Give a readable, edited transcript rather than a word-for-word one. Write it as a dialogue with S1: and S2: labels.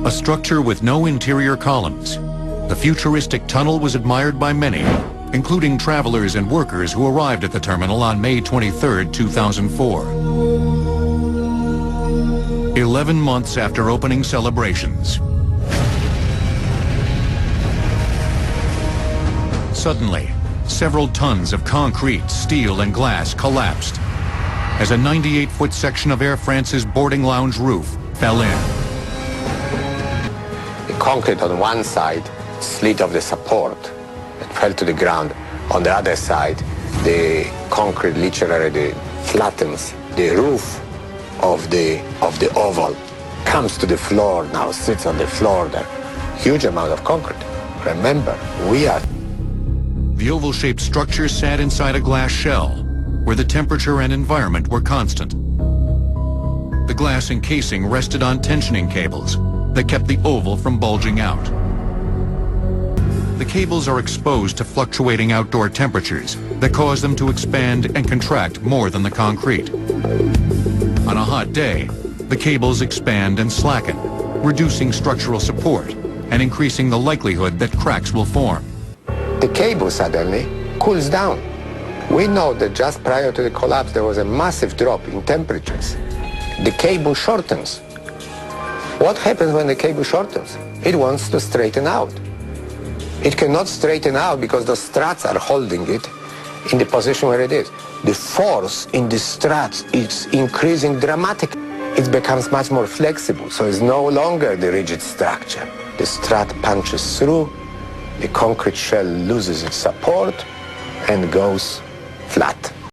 S1: A structure with no interior columns, the futuristic tunnel was admired by many, including travelers and workers who arrived at the terminal on May 23, 2004. 11 months after opening celebrations. Suddenly, several tons of concrete, steel, and glass collapsed as a 98-foot section of Air France's boarding lounge roof fell in.
S2: The concrete on one side slid off the support and fell to the ground. On the other side, the concrete literally flattens the roof of the oval, comes to the floor now, sits on the floor there. Huge amount of concrete. Remember, we are...
S1: The oval-shaped structure sat inside a glass shell, where the temperature and environment were constant. The glass encasing rested on tensioning cables that kept the oval from bulging out. The cables are exposed to fluctuating outdoor temperatures that cause them to expand and contract more than the concrete. On a hot day, the cables expand and slacken, reducing structural support and increasing the likelihood that cracks will form.
S2: The cable suddenly cools down. We know that just prior to the collapse there was a massive drop in temperatures. The cable shortens. What happens when the cable shortens? It wants to straighten out. It cannot straighten out because the struts are holding it in the position where it is. The force in the struts is increasing dramatically. It becomes much more flexible, so it's no longer the rigid structure. The strut punches through, the concrete shell loses its support and goes flat.